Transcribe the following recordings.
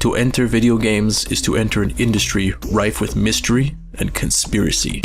To enter video games is to enter an industry rife with mystery and conspiracy.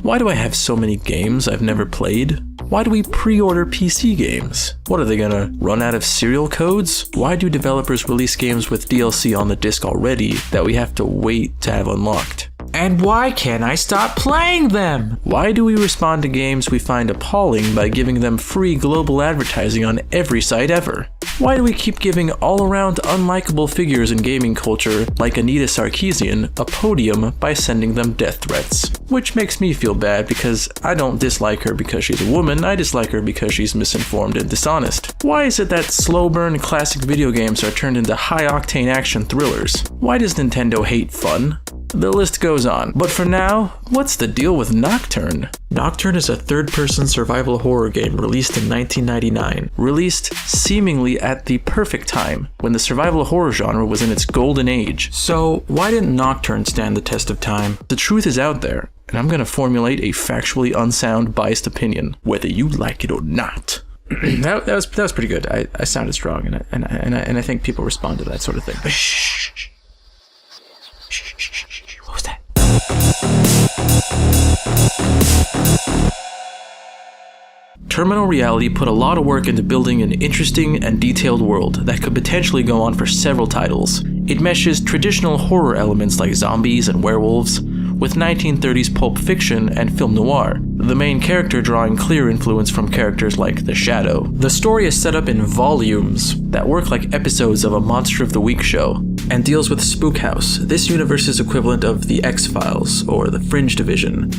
Why do I have so many games I've never played? Why do we pre-order PC games? What, are they gonna run out of serial codes? Why do developers release games with DLC on the disc already that we have to wait to have unlocked? And why can't I stop playing them? Why do we respond to games we find appalling by giving them free global advertising on every site ever? Why do we keep giving all-around unlikable figures in gaming culture, like Anita Sarkeesian, a podium by sending them death threats? Which makes me feel bad because I don't dislike her because she's a woman, I dislike her because she's misinformed and dishonest. Why is it that slow-burn classic video games are turned into high-octane action thrillers? Why does Nintendo hate fun? The list goes on. But for now, what's the deal with Nocturne? Nocturne is a third-person survival horror game released in 1999. Released seemingly at the perfect time, when the survival horror genre was in its golden age. So why didn't Nocturne stand the test of time? The truth is out there, and I'm gonna formulate a factually unsound, biased opinion, whether you like it or not. that was pretty good. I sounded strong, and I think people respond to that sort of thing. Shh. What was that? Terminal Reality put a lot of work into building an interesting and detailed world that could potentially go on for several titles. It meshes traditional horror elements like zombies and werewolves with 1930s pulp fiction and film noir, the main character drawing clear influence from characters like The Shadow. The story is set up in volumes that work like episodes of a Monster of the Week show, and deals with Spook House, this universe's equivalent of the X-Files, or the Fringe Division,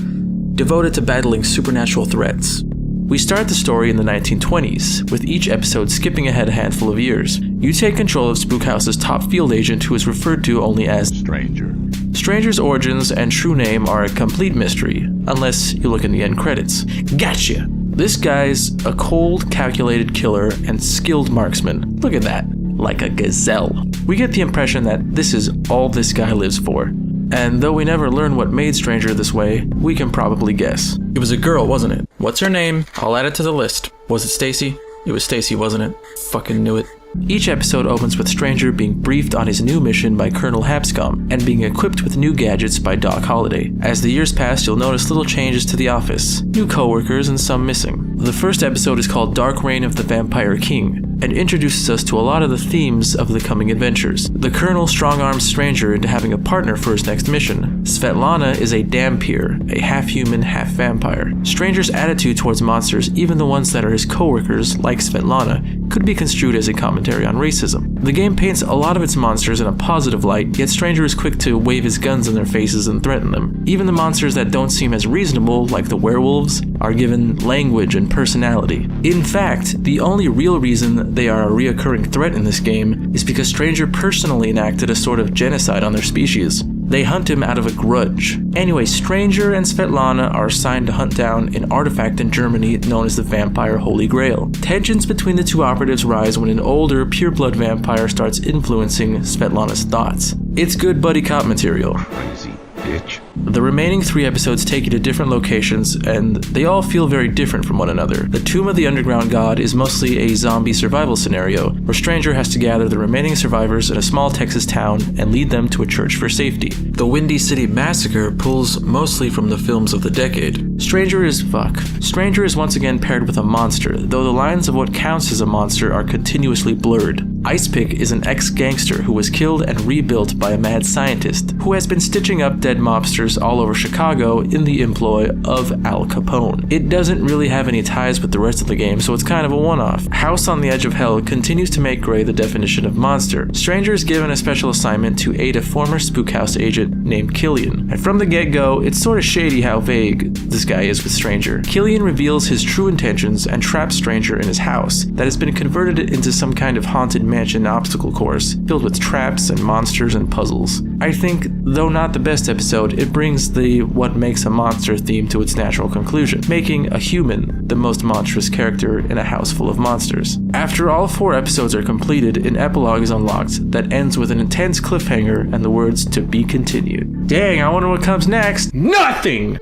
devoted to battling supernatural threats. We start the story in the 1920s, with each episode skipping ahead a handful of years. You take control of Spook House's top field agent, who is referred to only as Stranger. Stranger's origins and true name are a complete mystery, unless you look in the end credits. Gotcha! This guy's a cold, calculated killer and skilled marksman. Look at that. Like a gazelle. We get the impression that this is all this guy lives for. And though we never learn what made Stranger this way, we can probably guess. It was a girl, wasn't it? What's her name? I'll add it to the list. Was it Stacy? It was Stacy, wasn't it? Fucking knew it. Each episode opens with Stranger being briefed on his new mission by Colonel Hapscom and being equipped with new gadgets by Doc Holliday. As the years pass, you'll notice little changes to the office, new co-workers and some missing. The first episode is called Dark Reign of the Vampire King and introduces us to a lot of the themes of the coming adventures. The Colonel strong-arms Stranger into having a partner for his next mission. Svetlana is a Dhampir, a half-human, half-vampire. Stranger's attitude towards monsters, even the ones that are his co-workers, like Svetlana, could be construed as a commentary on racism. The game paints a lot of its monsters in a positive light, yet Stranger is quick to wave his guns in their faces and threaten them. Even the monsters that don't seem as reasonable, like the werewolves, are given language and personality. In fact, the only real reason they are a reoccurring threat in this game is because Stranger personally enacted a sort of genocide on their species. They hunt him out of a grudge. Anyway, Stranger and Svetlana are assigned to hunt down an artifact in Germany known as the Vampire Holy Grail. Tensions between the two operatives rise when an older, pure-blood vampire starts influencing Svetlana's thoughts. It's good buddy cop material. Crazy bitch. The remaining 3 episodes take you to different locations, and they all feel very different from one another. The Tomb of the Underground God is mostly a zombie survival scenario, where Stranger has to gather the remaining survivors in a small Texas town and lead them to a church for safety. The Windy City Massacre pulls mostly from the films of the decade. Stranger is once again paired with a monster, though the lines of what counts as a monster are continuously blurred. Icepick is an ex-gangster who was killed and rebuilt by a mad scientist, who has been stitching up dead mobsters all over Chicago in the employ of Al Capone. It doesn't really have any ties with the rest of the game, so it's kind of a one-off. House on the Edge of Hell continues to make gray the definition of monster. Stranger is given a special assignment to aid a former Spook House agent named Killian, and from the get-go, it's sort of shady how vague this guy is with Stranger. Killian reveals his true intentions and traps Stranger in his house that has been converted into some kind of haunted mansion obstacle course filled with traps and monsters and puzzles. I think, though not the best episode, it brings the what makes a monster theme to its natural conclusion, making a human the most monstrous character in a house full of monsters. After all 4 episodes are completed, an epilogue is unlocked that ends with an intense cliffhanger and the words "to be continued." Dang, I wonder what comes next. Nothing!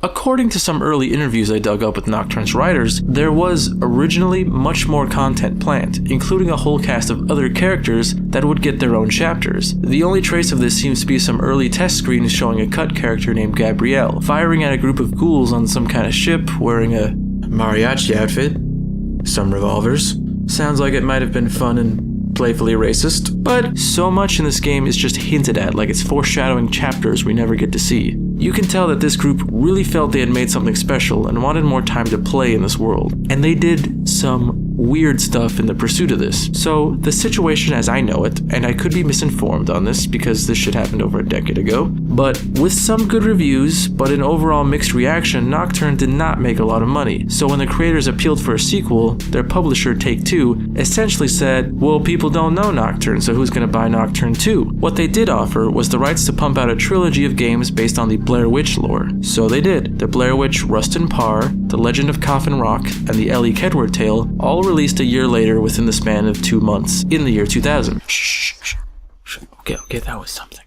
According to some early interviews I dug up with Nocturne's writers, there was originally much more content planned, including a whole cast of other characters that would get their own chapters. The only trace of this seems to be some early test screens showing a cut character named Gabrielle firing at a group of ghouls on some kind of ship wearing a mariachi outfit, some revolvers. Sounds like it might have been fun and playfully racist, but so much in this game is just hinted at, like it's foreshadowing chapters we never get to see. You can tell that this group really felt they had made something special and wanted more time to play in this world, and they did some weird stuff in the pursuit of this. So the situation as I know it, and I could be misinformed on this because this shit happened over a decade ago, but with some good reviews but an overall mixed reaction, Nocturne did not make a lot of money. So when the creators appealed for a sequel, their publisher Take-Two essentially said, well, people don't know Nocturne, so who's gonna buy Nocturne 2? What they did offer was the rights to pump out a trilogy of games based on the Blair Witch lore. So they did. The Blair Witch Rust and Parr, The Legend of Coffin Rock, and the Ellie Kedward tale all released a year later within the span of 2 months, in the year 2000. Shh. Okay, that was something.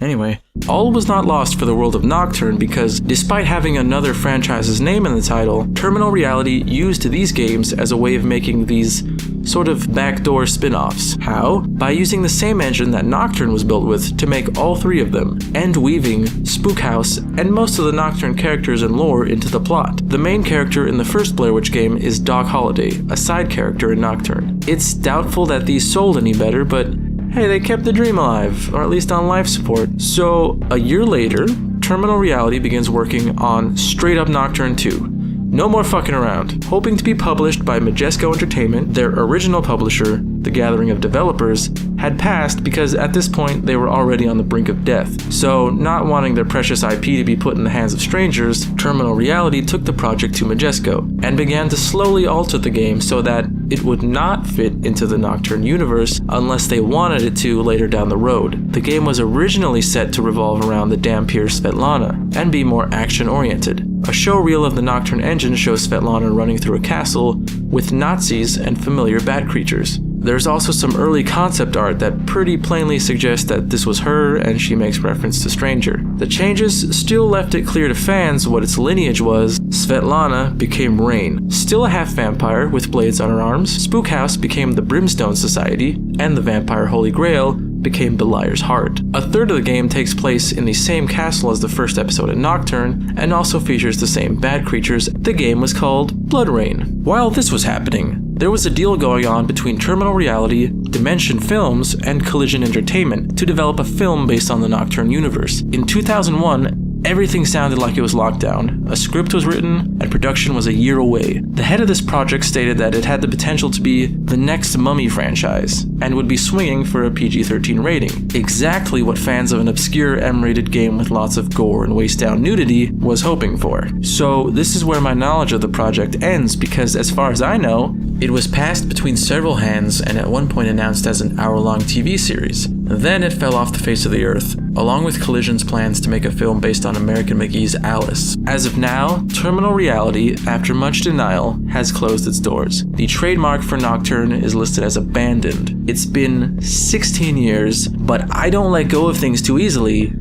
Anyway, all was not lost for the world of Nocturne because, despite having another franchise's name in the title, Terminal Reality used these games as a way of making these sort of backdoor spin-offs. How? By using the same engine that Nocturne was built with to make all 3 of them, and weaving Spook House and most of the Nocturne characters and lore into the plot. The main character in the first Blair Witch game is Doc Holliday, a side character in Nocturne. It's doubtful that these sold any better, but hey, they kept the dream alive, or at least on life support. So, a year later, Terminal Reality begins working on straight up Nocturne 2. No more fucking around. Hoping to be published by Majesco Entertainment, their original publisher, The Gathering of Developers, had passed because at this point they were already on the brink of death. So, not wanting their precious IP to be put in the hands of strangers, Terminal Reality took the project to Majesco and began to slowly alter the game so that it would not fit into the Nocturne universe unless they wanted it to later down the road. The game was originally set to revolve around the Dampier Svetlana and be more action-oriented. A showreel of the Nocturne engine shows Svetlana running through a castle with Nazis and familiar bat creatures. There's also some early concept art that pretty plainly suggests that this was her and she makes reference to Stranger. The changes still left it clear to fans what its lineage was. Svetlana became Rain, still a half-vampire with blades on her arms. Spook House became the Brimstone Society, and the Vampire Holy Grail became Beliar's Heart. A third of the game takes place in the same castle as the first episode in Nocturne, and also features the same bad creatures. The game was called Blood Rain. While this was happening, there was a deal going on between Terminal Reality, Dimension Films, and Collision Entertainment to develop a film based on the Nocturne universe. In 2001, everything sounded like it was locked down. A script was written, and production was a year away. The head of this project stated that it had the potential to be the next Mummy franchise, and would be swinging for a PG-13 rating. Exactly what fans of an obscure M-rated game with lots of gore and waist-down nudity was hoping for. So this is where my knowledge of the project ends, because as far as I know, it was passed between several hands and at one point announced as an hour-long TV series. Then it fell off the face of the earth, along with Collision's plans to make a film based on American McGee's Alice. As of now, Terminal Reality, after much denial, has closed its doors. The trademark for Nocturne is listed as abandoned. It's been 16 years, but I don't let go of things too easily.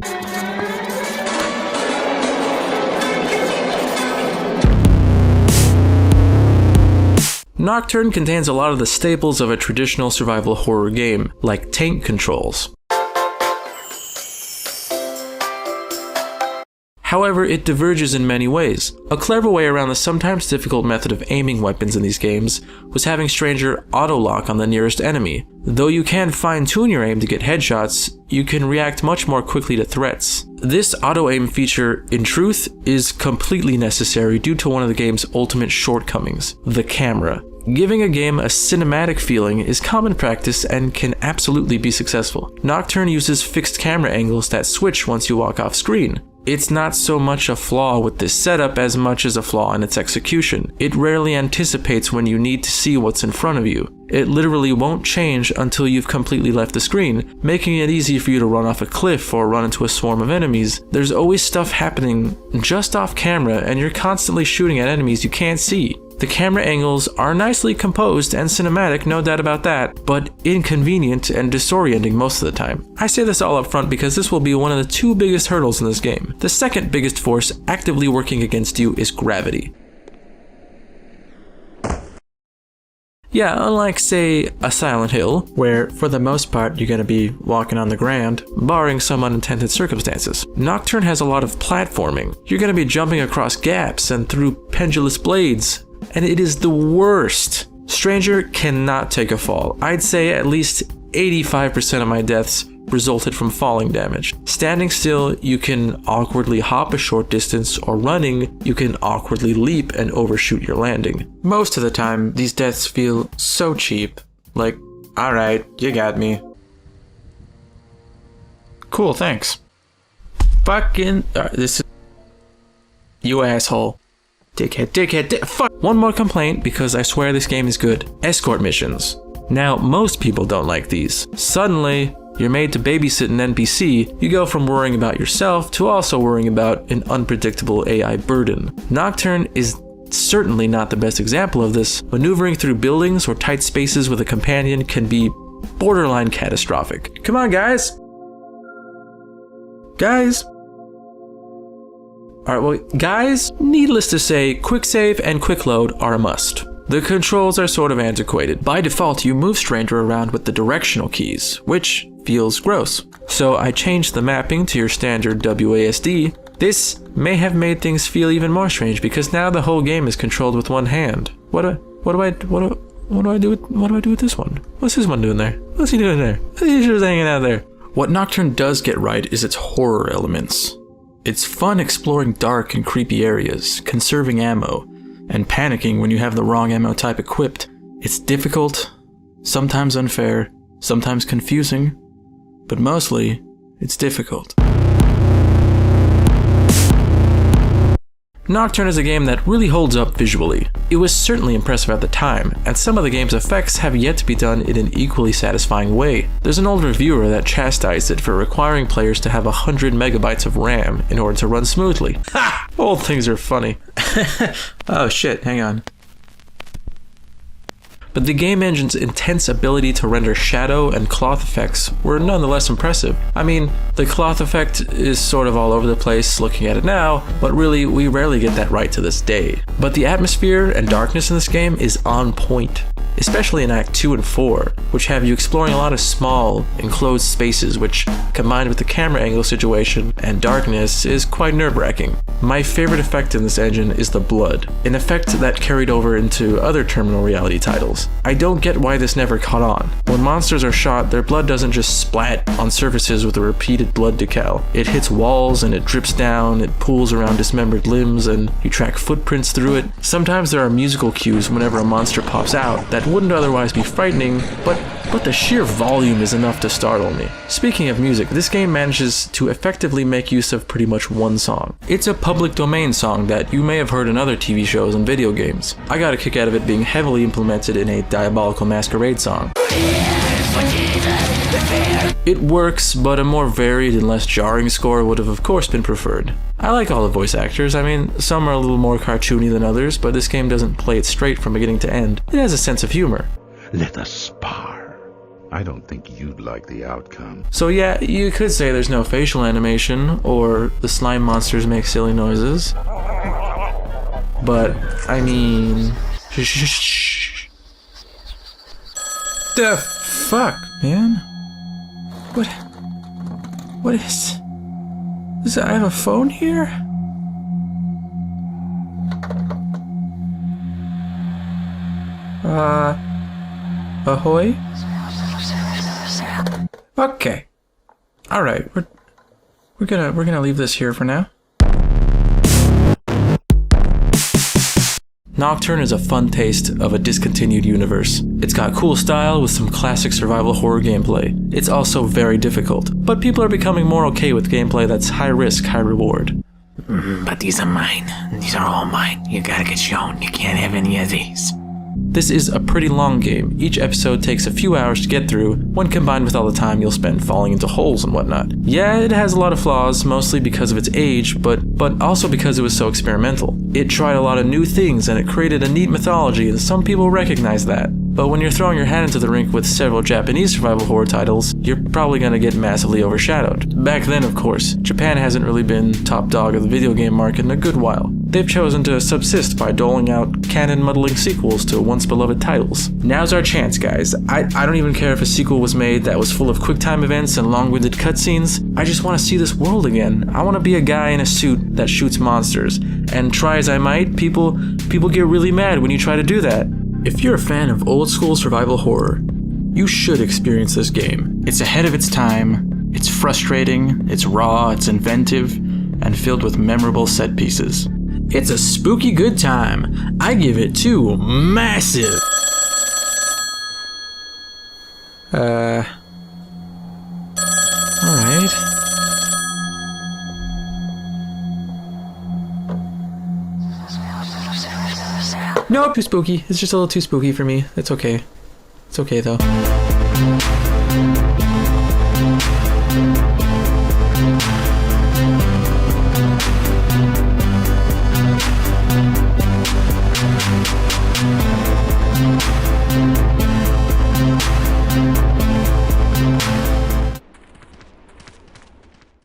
Nocturne contains a lot of the staples of a traditional survival horror game, like tank controls. However, it diverges in many ways. A clever way around the sometimes difficult method of aiming weapons in these games was having Stranger auto-lock on the nearest enemy. Though you can fine-tune your aim to get headshots, you can react much more quickly to threats. This auto-aim feature, in truth, is completely necessary due to one of the game's ultimate shortcomings, the camera. Giving a game a cinematic feeling is common practice and can absolutely be successful. Nocturne uses fixed camera angles that switch once you walk off screen. It's not so much a flaw with this setup as much as a flaw in its execution. It rarely anticipates when you need to see what's in front of you. It literally won't change until you've completely left the screen, making it easy for you to run off a cliff or run into a swarm of enemies. There's always stuff happening just off camera, and you're constantly shooting at enemies you can't see. The camera angles are nicely composed and cinematic, no doubt about that, but inconvenient and disorienting most of the time. I say this all up front because this will be one of the two biggest hurdles in this game. The second biggest force actively working against you is gravity. Yeah, unlike, say, a Silent Hill, where for the most part you're gonna be walking on the ground, barring some unintended circumstances. Nocturne has a lot of platforming. You're gonna be jumping across gaps and through pendulous blades, and it is the worst. Stranger cannot take a fall. I'd say at least 85% of my deaths resulted from falling damage. Standing still, you can awkwardly hop a short distance, or running, you can awkwardly leap and overshoot your landing. Most of the time, these deaths feel so cheap. Like, alright, you got me. Cool, thanks. Fucking... this is... You asshole. Dickhead, fuck! One more complaint, because I swear this game is good. Escort missions. Now, most people don't like these. Suddenly, you're made to babysit an NPC, you go from worrying about yourself to also worrying about an unpredictable AI burden. Nocturne is certainly not the best example of this. Maneuvering through buildings or tight spaces with a companion can be borderline catastrophic. Come on, guys! Guys! Alright, well, guys, needless to say, quick save and quick load are a must. The controls are sort of antiquated. By default, you move Stranger around with the directional keys, which feels gross. So I changed the mapping to your standard WASD. This may have made things feel even more strange because now the whole game is controlled with one hand. What do I do with this one? What's this one doing there? What's he doing there? He's just hanging out there. What Nocturne does get right is its horror elements. It's fun exploring dark and creepy areas, conserving ammo, and panicking when you have the wrong ammo type equipped. It's difficult, sometimes unfair, sometimes confusing, but mostly, it's difficult. Nocturne is a game that really holds up visually. It was certainly impressive at the time, and some of the game's effects have yet to be done in an equally satisfying way. There's an old reviewer that chastised it for requiring players to have 100 megabytes of RAM in order to run smoothly. Ha! Old things are funny. Oh shit, hang on. But the game engine's intense ability to render shadow and cloth effects were nonetheless impressive. I mean, the cloth effect is sort of all over the place looking at it now, but really, we rarely get that right to this day. But the atmosphere and darkness in this game is on point, especially in Act 2 and 4, which have you exploring a lot of small, enclosed spaces, which, combined with the camera angle situation and darkness, is quite nerve-wracking. My favorite effect in this engine is the blood, an effect that carried over into other Terminal Reality titles. I don't get why this never caught on. When monsters are shot, their blood doesn't just splat on surfaces with a repeated blood decal. It hits walls and it drips down, it pools around dismembered limbs, and you track footprints through it. Sometimes there are musical cues whenever a monster pops out that wouldn't otherwise be frightening, but the sheer volume is enough to startle me. Speaking of music, this game manages to effectively make use of pretty much one song. It's a public domain song that you may have heard in other TV shows and video games. I got a kick out of it being heavily implemented in a Diabolical Masquerade song. It works, but a more varied and less jarring score would have of course been preferred. I like all the voice actors. I mean, some are a little more cartoony than others, but this game doesn't play it straight from beginning to end. It has a sense of humor. Let us spar. I don't think you'd like the outcome. So yeah, you could say there's no facial animation, or the slime monsters make silly noises. But, I mean... The fuck, man? What is... I have a phone here? Ahoy? Okay. Alright, we're gonna leave this here for now. Nocturne is a fun taste of a discontinued universe. It's got cool style with some classic survival horror gameplay. It's also very difficult, but people are becoming more okay with gameplay that's high risk, high reward. But these are mine. These are all mine. You gotta get shown. You can't have any of these. This is a pretty long game. Each episode takes a few hours to get through, when combined with all the time you'll spend falling into holes and whatnot. Yeah, it has a lot of flaws, mostly because of its age, but also because it was so experimental. It tried a lot of new things and it created a neat mythology, and some people recognize that. But when you're throwing your hat into the rink with several Japanese survival horror titles, you're probably gonna get massively overshadowed. Back then, of course, Japan hasn't really been top dog of the video game market in a good while. They've chosen to subsist by doling out canon-muddling sequels to once-beloved titles. Now's our chance, guys. I don't even care if a sequel was made that was full of quick-time events and long-winded cutscenes. I just want to see this world again. I want to be a guy in a suit that shoots monsters. And try as I might, people get really mad when you try to do that. If you're a fan of old-school survival horror, you should experience this game. It's ahead of its time, it's frustrating, it's raw, it's inventive, and filled with memorable set pieces. It's a spooky good time. I give it 2 massive. Alright. Nope, too spooky. It's just a little too spooky for me. It's okay. It's okay though.